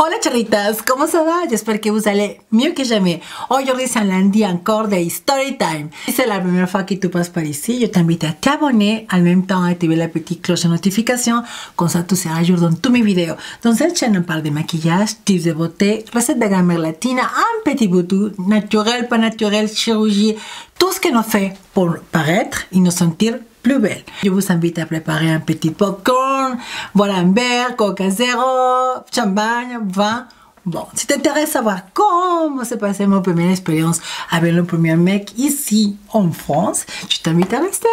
Hola charritas, comment ça va? J'espère que vous allez mieux que jamais. Aujourd'hui c'est un lundi encore de Story Time. Si c'est la première fois que tu passes par ici, je t'invite à t'abonner, en même temps à activer la petite cloche de notification, comme ça tu seras à jour dans toutes mes vidéos. Dans cette chaîne on parle de maquillage, tips de beauté, recettes de grammaire latine, un petit bout tout, naturel, pas naturel, chirurgie, tout ce que nous fait pour paraître et nous sentir plus belle. Je vous invite à préparer un petit popcorn, voilà un verre, coca zéro, champagne, vin. Bon, si t'intéresse à savoir comment s'est passée ma première expérience avec le premier mec ici en France, je t'invite à rester.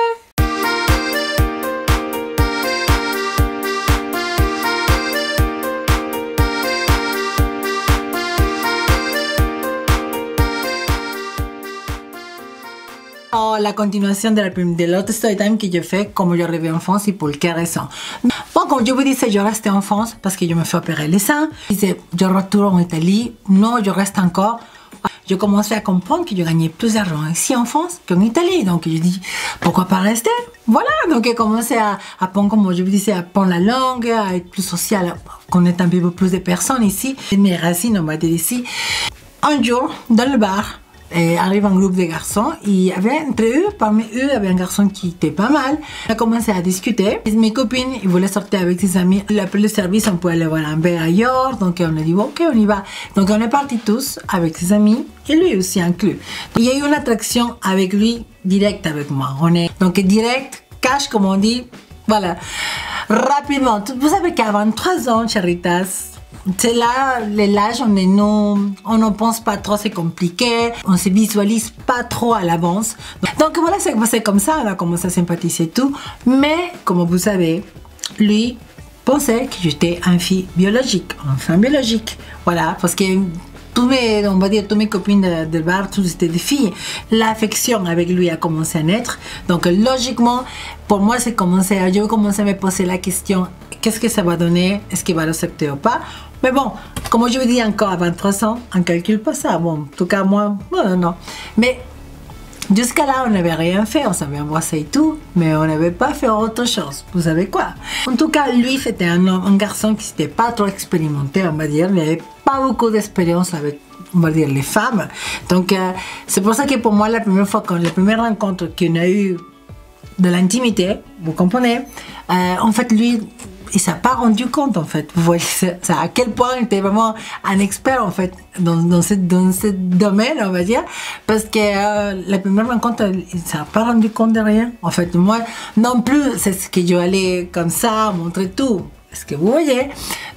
Oh, la continuation de l'autre story time que je fais comme je reviens en France et pour quelle raison. Bon, comme je vous disais, je reste en France parce que je me fais opérer les seins. Je retourne en Italie. Non, je reste encore. Je commençais à comprendre que je gagnais plus d'argent ici en France qu'en Italie. Donc je dis, pourquoi pas rester? Voilà, donc j'ai commencé à apprendre, comme je vous disais, à apprendre la langue, à être plus social, à connaître un peu plus de personnes ici. Mes racines, on va dire ici. Un jour, dans le bar, arrive un groupe de garçons et il y avait entre eux, parmi eux, il y avait un garçon qui était pas mal. On a commencé à discuter. Mes copines, ils voulaient sortir avec ses amis. Il a appelé le service, on pouvait aller voir un verre ailleurs. Donc on a dit, ok, on y va. Donc on est partis tous avec ses amis et lui aussi inclus. Il y a eu une attraction avec lui, direct avec moi. On est donc direct, cash comme on dit. Voilà. Rapidement. Vous savez qu'à 23 ans, charitas, c'est là l'âge on ne pense pas trop, c'est compliqué, on se visualise pas trop à l'avance. Donc voilà, c'est comme ça, on a commencé à sympathiser et tout. Mais comme vous savez, lui pensait que j'étais un fille biologique, enfant biologique. Voilà, parce que tous mes copines de bar, tous étaient des filles. L'affection avec lui a commencé à naître. Donc logiquement, pour moi, je commençais à me poser la question, qu'est-ce que ça va donner? Est-ce qu'il va l'accepter ou pas? Mais bon, comme je vous dis encore à 23 ans, on ne calcule pas ça. Bon, en tout cas, moi, non. Mais jusqu'à là, on n'avait rien fait. On s'avait embrassé et tout, mais on n'avait pas fait autre chose. Vous savez quoi? En tout cas, lui, c'était un garçon qui n'était pas trop expérimenté, on va dire. Il n'avait pas beaucoup d'expérience avec, on va dire, les femmes. Donc, c'est pour ça que pour moi, la première rencontre qu'on a eue de l'intimité, vous comprenez, en fait, lui, il s'est pas rendu compte, en fait. Vous voyez, ça, à quel point il était vraiment un expert, en fait, dans ce domaine, on va dire. Parce que la première rencontre, il s'est pas rendu compte de rien. En fait, moi, non plus, c'est ce que je allais comme ça, montrer tout. Est-ce que vous voyez?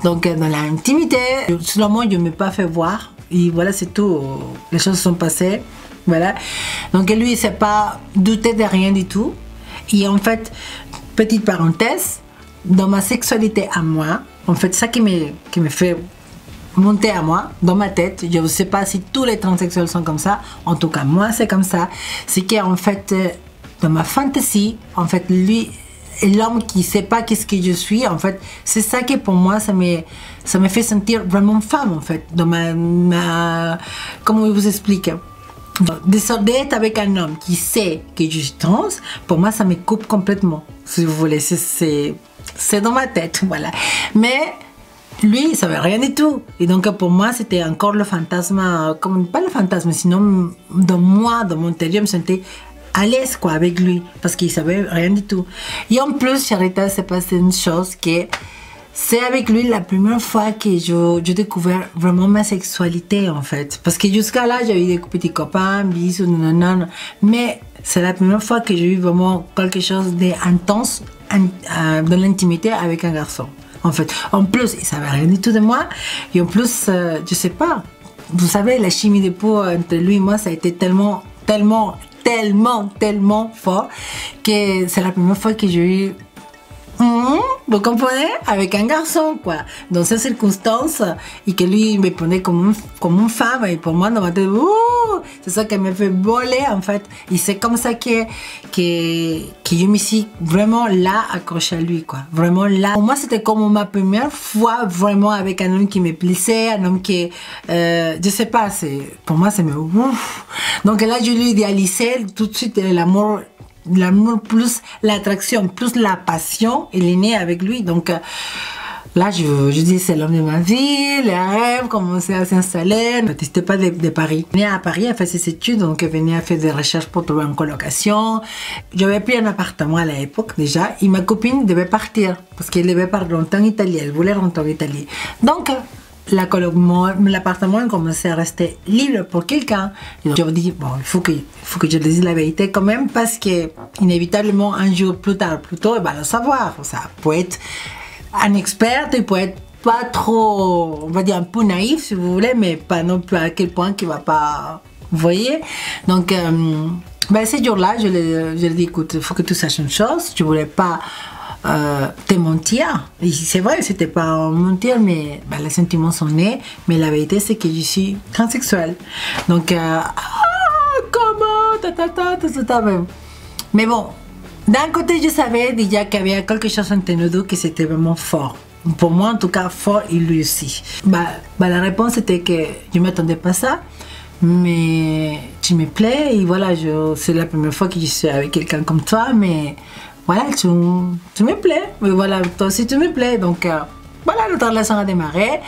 Donc, dans l'intimité, seulement, je ne m'ai pas fait voir. Et voilà, c'est tout. Les choses sont passées. Voilà. Donc, lui, il ne s'est pas douté de rien du tout. Et en fait, petite parenthèse, dans ma sexualité à moi, en fait, ça qui me fait monter à moi, dans ma tête, je ne sais pas si tous les transsexuels sont comme ça, en tout cas, moi, c'est comme ça, c'est qu'en fait, dans ma fantaisie, en fait, lui, l'homme qui ne sait pas qu'est-ce que je suis, en fait, c'est ça qui, pour moi, ça me fait sentir vraiment femme, en fait, dans comment je vous explique? D'être avec un homme qui sait que je suis trans, pour moi, ça me coupe complètement, si vous voulez, c'est dans ma tête, voilà. Mais lui, il ne savait rien du tout. Et donc, pour moi, c'était encore le fantasme, pas le fantasme, sinon, dans moi, dans mon intérieur, je me sentais à l'aise, quoi, avec lui, parce qu'il ne savait rien du tout. Et en plus, Charita, c'est passé une chose que c'est avec lui la première fois que j'ai découvert vraiment ma sexualité, en fait. Parce que jusqu'à là, j'avais des petits copains, bisous, non. Mais c'est la première fois que j'ai eu vraiment quelque chose d'intense dans l'intimité avec un garçon. En fait, en plus, il ne savait rien du tout de moi. Et en plus, je sais pas, vous savez, la chimie de peau entre lui et moi, ça a été tellement fort que c'est la première fois que j'ai eu vous comprenez? Avec un garçon, quoi. Dans ces circonstances, et que lui me prenait comme une femme, et pour moi, dans ma tête, c'est ça qui me fait voler, en fait. Et c'est comme ça que je me suis vraiment là accrochée à lui, quoi. Vraiment là. Pour moi, c'était comme ma première fois vraiment avec un homme qui me plaisait, un homme qui, je sais pas, pour moi, c'est ouf. Donc là, je lui idéalisais tout de suite l'amour plus l'attraction, plus la passion, elle est née avec lui. Donc, Là, je dis, c'est l'homme de ma vie, les rêves commençaient à s'installer. Je n'étais pas de Paris. Je venais à Paris à faire ses études, donc je venais à faire des recherches pour trouver une colocation. J'avais pris un appartement à l'époque déjà, et ma copine devait partir, parce qu'elle devait partir longtemps en Italie, elle voulait rentrer en Italie. Donc, l'appartement commençait à rester libre pour quelqu'un. Je me dis, bon, il faut que je dise la vérité quand même, parce que, inévitablement, un jour plus tard, plus tôt, elle va le savoir. Ça peut être un expert, il peut être pas trop, on va dire un peu naïf si vous voulez, mais pas non plus à quel point qu'il va pas, vous voyez. Donc, ce jour-là, je lui ai dit, écoute, il faut que tu saches une chose, je voulais pas te mentir. C'est vrai, c'était pas mentir, mais les sentiments sont nés, mais la vérité c'est que je suis transsexuelle. Donc, comment, mais bon, d'un côté, je savais déjà qu'il y avait quelque chose entre nous deux qui c'était vraiment fort. Pour moi, en tout cas, fort, et lui aussi. La réponse était que je ne m'attendais pas à ça, mais tu me plais, et voilà, c'est la première fois que je suis avec quelqu'un comme toi, mais voilà, tu me plais, mais voilà, toi aussi tu me plais, donc voilà, notre relation a démarré.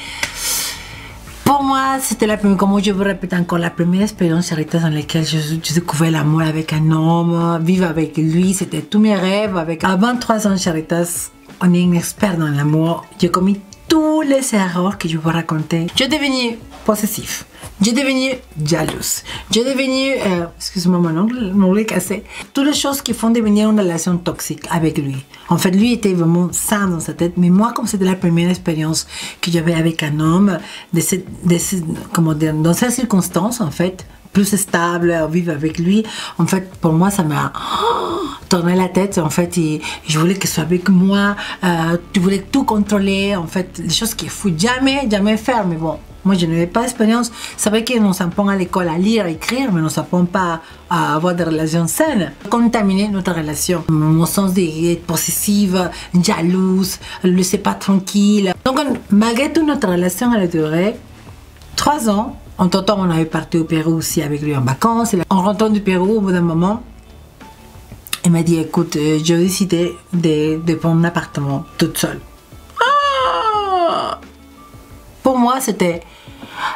Pour moi, c'était la première, comme je vous répète encore, la première expérience Charitas dans laquelle je découvrais l'amour avec un homme, vivre avec lui, c'était tous mes rêves. À 23 ans, Charitas, on est un expert dans l'amour. J'ai commis tous les erreurs que je vous raconter. J'ai devenu possessif, j'ai devenu jalouse, j'ai devenu, excuse-moi mon ongle est cassé. Toutes les choses qui font devenir une relation toxique avec lui. En fait, lui était vraiment sain dans sa tête, mais moi, comme c'était la première expérience que j'avais avec un homme, comment dire, dans ces circonstances, en fait, plus stable, vivre avec lui, en fait, pour moi, ça m'a tourné la tête, en fait, et je voulais qu'il soit avec moi, je voulais tout contrôler, en fait, des choses qu'il ne faut jamais faire, mais bon. Moi, je n'avais pas d'expérience. C'est vrai que nous apprend à l'école à lire, à écrire, mais nous apprend pas à avoir des relations saines. Contaminer notre relation. Mon sens d'être possessive, jalouse, ne le laisser pas tranquille. Donc, malgré toute notre relation, elle a duré 3 ans. En tout temps, on avait parti au Pérou aussi avec lui en vacances. En rentrant du Pérou, au bout d'un moment, il m'a dit, écoute, j'ai décidé de prendre un appartement toute seule. Pour moi, c'était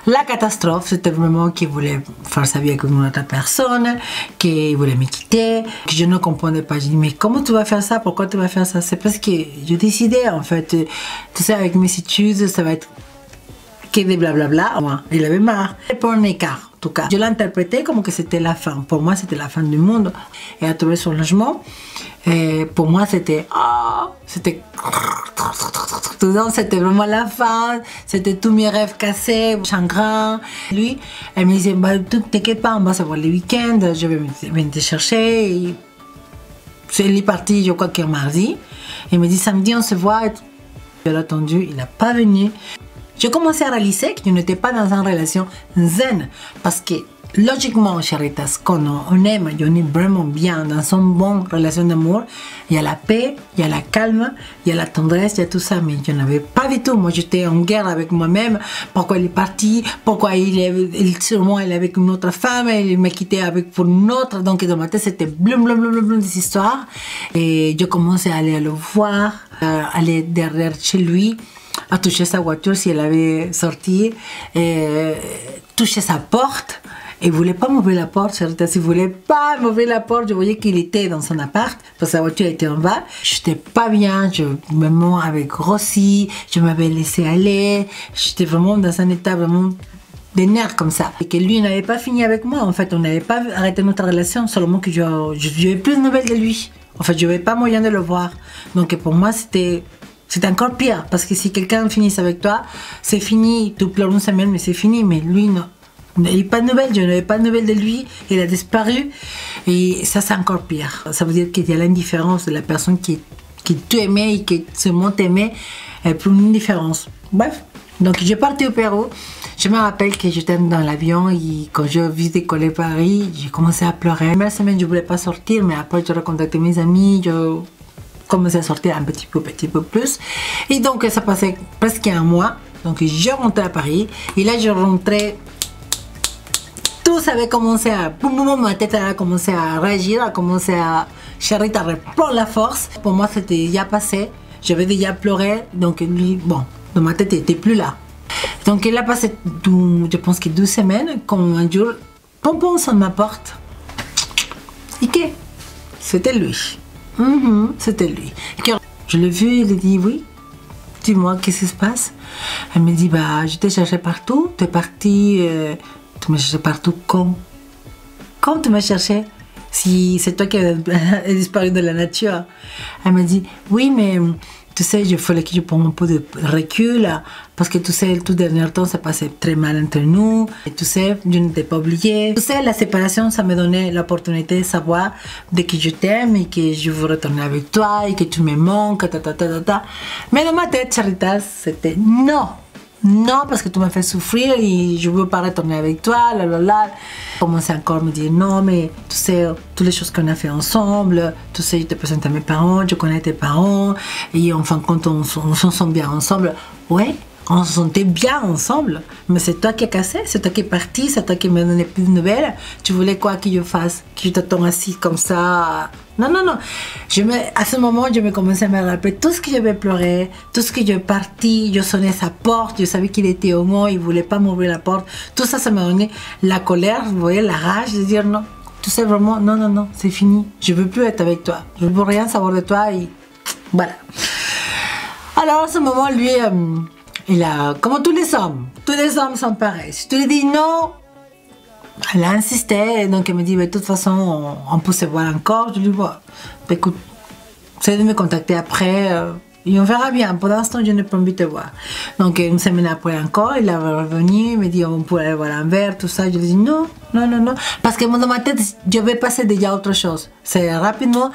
la catastrophe. C'était vraiment qu'il voulait faire sa vie avec une autre personne, qu'il voulait me quitter, que je ne comprenais pas. Je dis, mais comment tu vas faire ça? Pourquoi tu vas faire ça? C'est parce que je décidais, en fait, tu sais, avec mes études, ça va être que des blablabla. Moi, il avait marre. Pour un écart, en tout cas. Je l'interprétais comme que c'était la fin. Pour moi, c'était la fin du monde. Et à trouver son logement. Et pour moi, c'était c'était vraiment la fin, c'était tous mes rêves cassés, chagrin. Lui, elle me disait, bah, t'inquiète pas, on va savoir les week-ends, je vais venir te chercher. Il est parti, je crois qu'un mardi. Il me dit, samedi, on se voit. Je l'ai attendu, il n'a pas venu. J'ai commencé à réaliser que je n'étais pas dans une relation zen, parce que logiquement, Charitas, quand on aime, on est vraiment bien dans une bonne relation d'amour, il y a la paix, il y a la calme, il y a la tendresse, il y a tout ça, mais je n'avais pas du tout. Moi, j'étais en guerre avec moi-même. Pourquoi il est parti? Pourquoi sûrement il est avec une autre femme, il m'a quitté pour une autre. Donc, dans ma tête, c'était blum des histoires. Et je commençais à aller le voir, aller derrière chez lui, à toucher sa voiture si elle avait sorti, toucher sa porte. Il ne voulait pas m'ouvrir la porte, Charitas. Il ne voulait pas m'ouvrir la porte. Je voyais qu'il était dans son appart, parce que sa voiture était en bas. Je n'étais pas bien, maman avait grossi, je m'avais laissé aller. J'étais vraiment dans un état vraiment des nerfs comme ça. Et que lui n'avait pas fini avec moi, en fait. On n'avait pas arrêté notre relation, seulement que je n'avais plus de nouvelles de lui. En fait, je n'avais pas moyen de le voir. Donc pour moi, c'était encore pire, parce que si quelqu'un finit avec toi, c'est fini. Tu pleures une semaine, mais c'est fini. Mais lui, non. Je n'avais pas de nouvelles, je n'avais pas de nouvelles de lui, il a disparu, et ça c'est encore pire. Ça veut dire qu'il y a l'indifférence de la personne qui tu aimais et qui seulement t'aimait, pour une indifférence. Bref, donc j'ai parti au Pérou. Je me rappelle que j'étais dans l'avion et quand je vis décoller Paris, j'ai commencé à pleurer. La première semaine, je ne voulais pas sortir, mais après, j'ai recontacté mes amis, je commençais à sortir un petit peu plus. Et donc, ça passait presque un mois. Donc, je rentrais à Paris et là, je rentrais. Tout ça avait commencé à... ma tête a commencé à réagir, a commencé à... Charitas reprendre la force. Pour moi, c'était déjà passé. j'avais déjà pleuré, donc lui, bon, dans ma tête, il n'était plus là. Donc il a passé, je pense que 2 semaines, quand un jour, pompon sonne ma porte. Et que c'était lui. C'était lui. Je l'ai vu, il a dit oui. Dis-moi, qu'est-ce qui se passe? Elle me dit, bah, je t'ai cherché partout, tu es parti, tu m'as cherché partout quand? Quand tu m'as cherché? Si c'est toi qui as disparu de la nature. Elle m'a dit, oui, mais tu sais, il fallait que je prenne un peu de recul, parce que tu sais, le tout dernier temps, ça passait très mal entre nous. Et tu sais, je ne t'ai pas oublié. Tu sais, la séparation, ça me donnait l'opportunité de savoir que je t'aime et que je veux retourner avec toi et que tu me manques, Mais dans ma tête, Charitas, c'était non. Non, parce que tu m'as fait souffrir et je ne veux pas retourner avec toi, Commençait encore à me dire non, mais tu sais, toutes les choses qu'on a fait ensemble, tu sais, je te présente à mes parents, je connais tes parents, et en fin de compte, on se sent bien ensemble. Ouais, on se sentait bien ensemble, mais c'est toi qui as cassé, c'est toi qui es parti, c'est toi qui me donnait plus de nouvelles. Tu voulais quoi que je fasse? Que je t'attends assis comme ça? Non, non, non. À ce moment, je me commençais à me rappeler tout ce que j'avais pleuré, tout ce que j'ai parti, je sonnais sa porte, je savais qu'il était au moins, il ne voulait pas m'ouvrir la porte. Tout ça, ça m'a donné la colère, vous voyez, la rage de dire non. Tu sais vraiment, non, non, non, c'est fini. Je ne veux plus être avec toi. Je ne veux rien savoir de toi et voilà. Alors, à ce moment, lui, il a, comme tous les hommes sont pareils. Si tu lui dis non, elle a insisté, donc elle me dit, de toute façon, on peut se voir encore. Je lui dis, bon, écoute, essaye de me contacter après, et on verra bien. Pour l'instant, je n'ai pas envie de te voir. Donc, une semaine après encore, il est revenu, il me dit, on pourrait aller voir un verre, tout ça. Je lui dis, non, non, non, non. Parce que dans ma tête, je vais passer déjà à autre chose. C'est rapidement.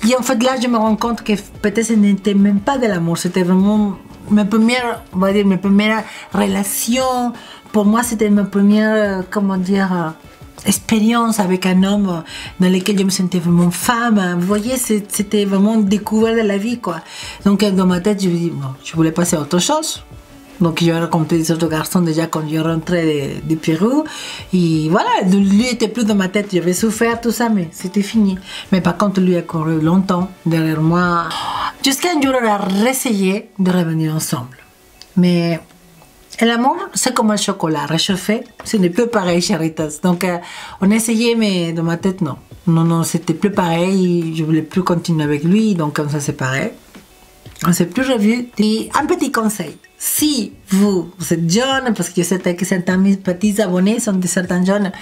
Et en fait, là, je me rends compte que peut-être ce n'était même pas de l'amour, c'était vraiment mes premières, on va dire, mes premières relations. Pour moi, c'était ma première, comment dire, expérience avec un homme dans lequel je me sentais vraiment femme. Vous voyez, c'était vraiment une découverte de la vie, quoi. Donc, dans ma tête, je me dis, non, je voulais passer à autre chose. Donc, je rencontré des autres garçons déjà quand je rentrais du Pérou. Et voilà, lui était plus dans ma tête. J'avais souffert, tout ça, mais c'était fini. Mais par contre, lui a couru longtemps derrière moi. Jusqu'à un jour, on a réessayé de revenir ensemble. Mais l'amour, c'est comme un chocolat réchauffé. Ce n'est plus pareil, Charitas. Donc, on a essayé, mais dans ma tête, non. Non, non, c'était plus pareil. Je ne voulais plus continuer avec lui, donc on s'est séparés. On ne s'est plus revus. Et un petit conseil. Si vous êtes jeune, parce que je sais que certains petits abonnés sont de certains jeunes,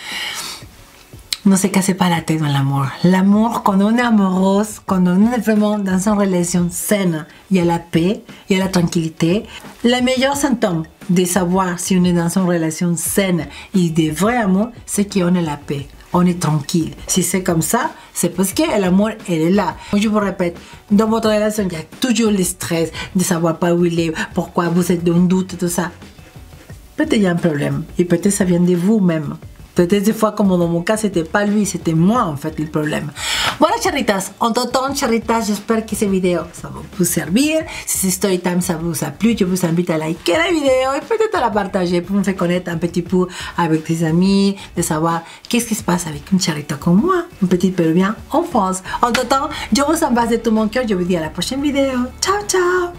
ne se cassez pas la tête dans l'amour. L'amour, quand on est amoureuse, quand on est vraiment dans une relation saine, il y a la paix, il y a la tranquillité. Le meilleur symptôme de savoir si on est dans une relation saine et de vrai amour, c'est qu'on a la paix. On est tranquille. Si c'est comme ça, c'est parce que l'amour, elle est là. Je vous répète, dans votre relation, il y a toujours le stress de savoir pas où il est, pourquoi vous êtes dans le doute, tout ça. Peut-être il y a un problème. Et peut-être ça vient de vous-même. Peut-être des fois, comme dans mon cas, c'était pas lui, c'était moi en fait le problème. Voilà, Charitas, en t'entend, Charitas, j'espère que cette vidéo, ça va vous servir. Si ce story time, ça vous a plu, je vous invite à liker la vidéo et peut-être à la partager pour me faire connaître un petit peu avec tes amis, de savoir qu'est-ce qui se passe avec une Charita comme moi, une petite Péruvien en France. En t'entend, je vous embrasse de tout mon cœur, je vous dis à la prochaine vidéo. Ciao, ciao!